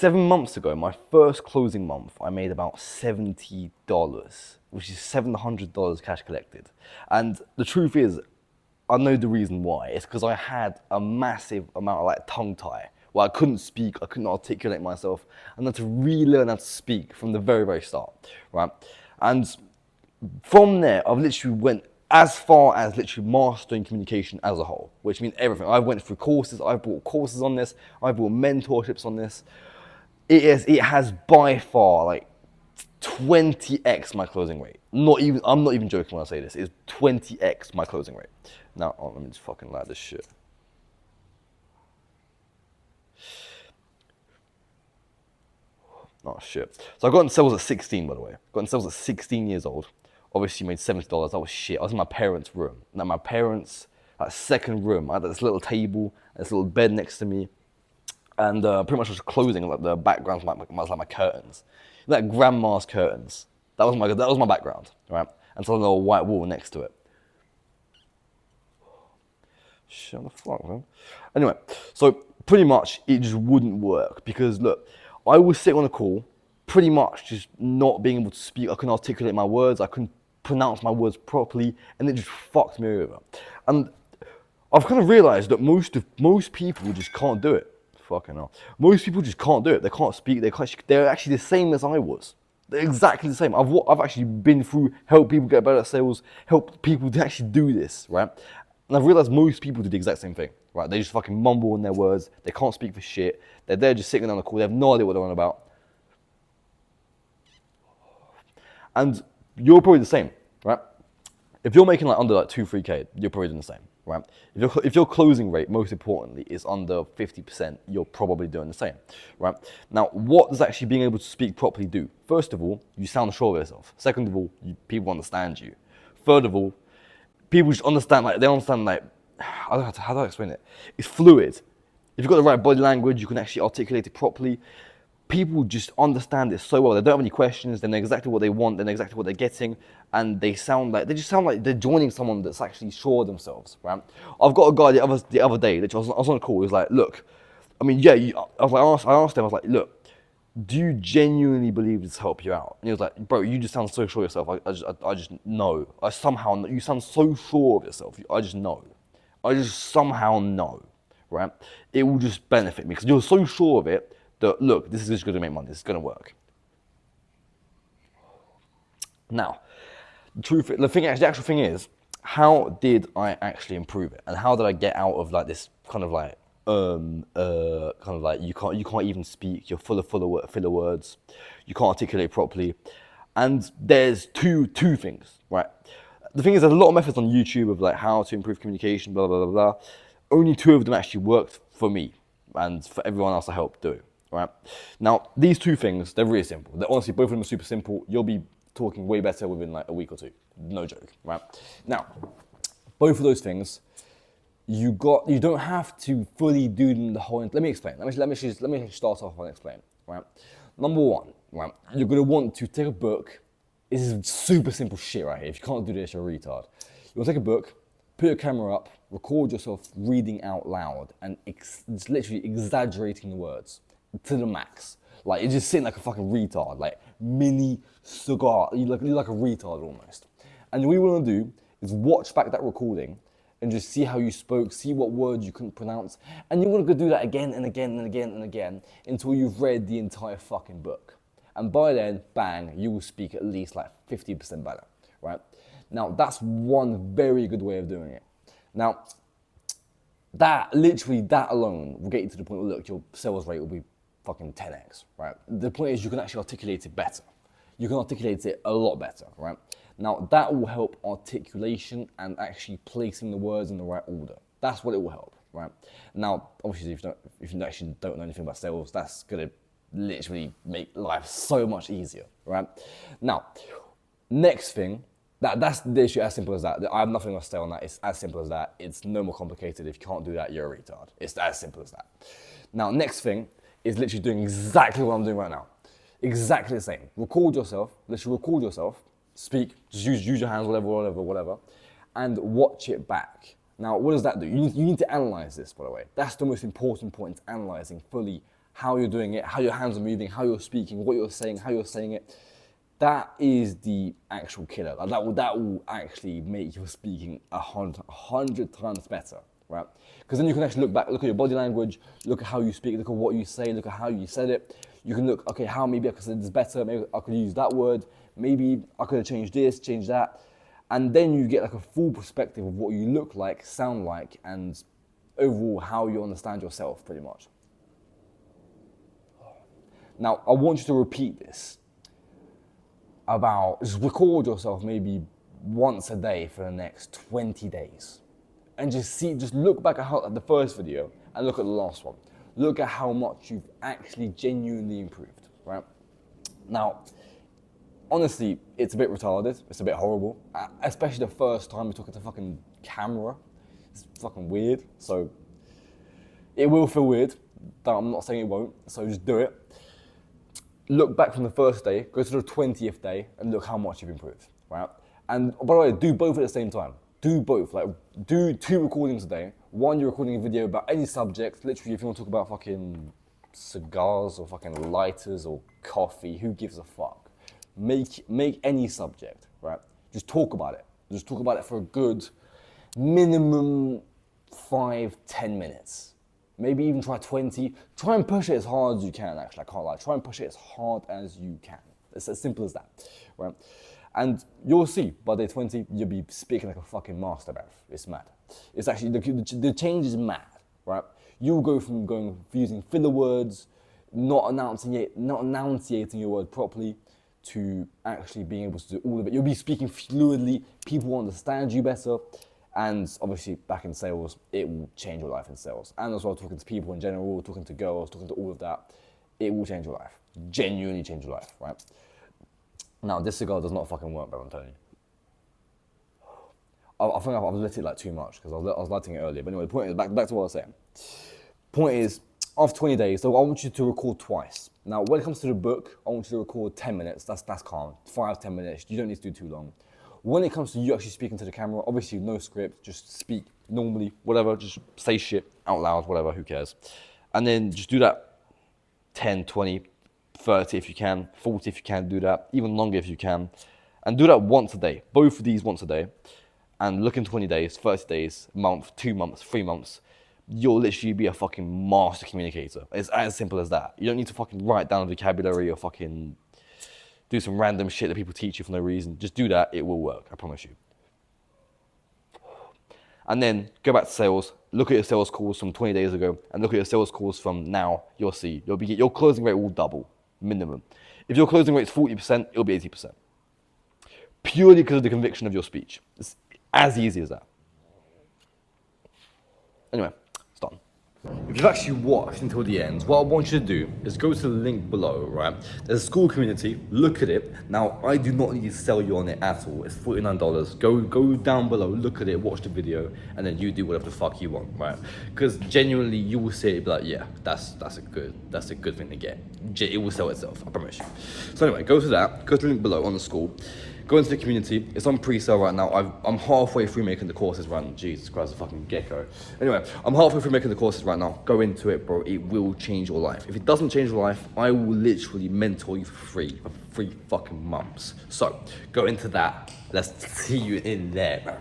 7 months ago, my first closing month, I made about $70, which is $700 cash collected. And the truth is, I know the reason why. It's because I had a massive amount of like tongue tie where I couldn't speak, I couldn't articulate myself, and I had to relearn how to speak from the very, very start, right? And from there, I've literally went as far as literally mastering communication as a whole, which means everything. I went through courses, I've bought courses on this, I've bought mentorships on this. It has by far like 20x my closing rate. I'm not even joking when I say this. It's 20x my closing rate. Now, let me just fucking light this shit. Oh shit. So I got into sales at 16, by the way. Got into sales at 16 years old. Obviously made $70. That was shit. I was in my parents' room. Now my parents' like second room. I had this little table, this little bed next to me, and pretty much was closing. Like the background was like my curtains, like grandma's curtains. That was my background, right? And so a little white wall next to it. Shut the fuck, man. Anyway, so pretty much it just wouldn't work because look, I was sitting on a call, pretty much just not being able to speak. I couldn't articulate my words. I couldn't pronounce my words properly, and it just fucked me over. And I've kind of realized that most people just can't do it. Fucking hell. Most people just can't do it. They can't speak. They're actually the same as I was. They're exactly the same. I've actually been through, helped people get better at sales, helped people to actually do this, right? And I've realized most people do the exact same thing, right? They just fucking mumble in their words. They can't speak for shit. They're there just sitting on the call. They have no idea what they're on about. And you're probably the same, right? If you're making like under like 2-3K, you're probably doing the same, right? If your closing rate, most importantly, is under 50%, you're probably doing the same, right? Now, what does actually being able to speak properly do? First of all, you sound sure of yourself. Second of all, people understand you. Third of all, people just understand, like, they understand, like, how do I explain it? It's fluid. If you've got the right body language, you can actually articulate it properly. People just understand it so well. They don't have any questions. They know exactly what they want. They know exactly what they're getting, and they just sound like they're joining someone that's actually sure of themselves, right? I've got a guy the other day that I was on a call. He was like, "Look, I mean, yeah." I asked him. I was like, "Look, do you genuinely believe this help you out?" And he was like, "Bro, you just sound so sure of yourself. I just know. You sound so sure of yourself. I just know. I just somehow know, right? It will just benefit me because you're so sure of it." That, look, this is just going to make money. This is going to work. Now, the actual thing is, how did I actually improve it, and how did I get out of like this kind of like you can't even speak. You're full of filler words. You can't articulate properly, and there's two things, right? The thing is, there's a lot of methods on YouTube of like how to improve communication, blah blah blah blah. Only 2 of them actually worked for me, and for everyone else I helped do. Right? Now, these 2 things, they're really simple. They're honestly, both of them are super simple. You'll be talking way better within like a week or 2. No joke, right? Now, both of those things, you don't have to fully do them the whole. Let me explain. Let me start off and explain, right? Number 1, right? You're gonna want to take a book. This is super simple shit right here. If you can't do this, you're a retard. You want to take a book, put your camera up, record yourself reading out loud, and it's literally exaggerating the words to the max. Like, you're just sitting like a fucking retard, like mini cigar. You're like a retard almost. And what you want to do is watch back that recording and just see how you spoke, see what words you couldn't pronounce. And you want to go do that again and again and again and again until you've read the entire fucking book. And by then, bang, you will speak at least like 50% better, right? Now, that's one very good way of doing it. Now, that alone will get you to the point where, look, your sales rate will be fucking 10x, right? The point is you can actually articulate it better. You can articulate it a lot better, right? Now, that will help articulation and actually placing the words in the right order. That's what it will help, right? Now, obviously, if you actually don't know anything about sales, that's gonna literally make life so much easier, right? Now, next thing, that's the issue, as simple as that. I have nothing else to say on that. It's as simple as that. It's no more complicated. If you can't do that, you're a retard. It's as simple as that. Now, next thing is literally doing exactly what I'm doing right now. Exactly the same. Record yourself, speak, just use your hands, whatever, and watch it back. Now, what does that do? You need to analyze this, by the way. That's the most important point, analyzing fully how you're doing it, how your hands are moving, how you're speaking, what you're saying, how you're saying it. That is the actual killer. Like that will actually make your speaking 100 times better, right? Because then you can actually look back, look at your body language, look at how you speak, look at what you say, look at how you said it. You can look, okay, how maybe I could say this better, maybe I could use that word, maybe I could have changed this, changed that. And then you get like a full perspective of what you look like, sound like, and overall how you understand yourself, pretty much. Now, I want you to repeat this just record yourself maybe once a day for the next 20 days. And just look back at the first video and look at the last one. Look at how much you've actually genuinely improved, right? Now, honestly, it's a bit retarded, it's a bit horrible, especially the first time you talk at the fucking camera. It's fucking weird, so it will feel weird, but I'm not saying it won't, so just do it. Look back from the first day, go to the 20th day, and look how much you've improved, right? And by the way, do both at the same time. Do both, like do 2 recordings a day. One, you're recording a video about any subject, literally if you want to talk about fucking cigars or fucking lighters or coffee, who gives a fuck? Make any subject, right? Just talk about it. Just talk about it for a good minimum 5-10 minutes. Maybe even try 20. Try and push it as hard as you can, actually, I can't lie. Try and push it as hard as you can. It's as simple as that, right? And you'll see, by day 20, you'll be speaking like a fucking master, bruv. It's mad. It's actually, the change is mad, right? You'll go from using filler words, not enunciating your word properly, to actually being able to do all of it. You'll be speaking fluidly, people will understand you better, and obviously back in sales, it will change your life in sales. And as well, talking to people in general, talking to girls, talking to all of that, it will change your life. Genuinely change your life, right? Now, this cigar does not fucking work, bro, I'm telling you. I think I've lit it like too much, because I was lighting it earlier. But anyway, the point is, back to what I was saying. Point is, after 20 days, so I want you to record twice. Now, when it comes to the book, I want you to record 10 minutes. That's calm. 5-10 minutes. You don't need to do too long. When it comes to you actually speaking to the camera, obviously no script, just speak normally, whatever, just say shit out loud, whatever, who cares. And then just do that 10, 20, 30 if you can, 40 if you can do that, even longer if you can. And do that once a day, both of these once a day. And look in 20 days, 30 days, a month, 2 months, 3 months, you'll literally be a fucking master communicator. It's as simple as that. You don't need to fucking write down vocabulary or fucking do some random shit that people teach you for no reason. Just do that, it will work, I promise you. And then go back to sales, look at your sales calls from 20 days ago, and look at your sales calls from now, you'll see. Your closing rate will double, minimum. If your closing rate is 40%, it'll be 80%. Purely because of the conviction of your speech. It's as easy as that. Anyway, it's done. If you've actually watched until the end, what I want you to do is go to the link below, right? There's a school community, look at it. Now, I do not need to sell you on it at all. It's $49. Go down below, look at it, watch the video, and then you do whatever the fuck you want, right? Because genuinely, you will see it, be like, yeah, that's a good thing to get. It will sell itself, I promise you. So anyway, go to that, go to the link below on the school. Go into the community. It's on pre-sale right now. I'm halfway through making the courses right now. Jesus Christ, a fucking gecko. Anyway, I'm halfway through making the courses right now. Go into it, bro. It will change your life. If it doesn't change your life, I will literally mentor you for free for 3 fucking months. So, go into that. Let's see you in there, bro.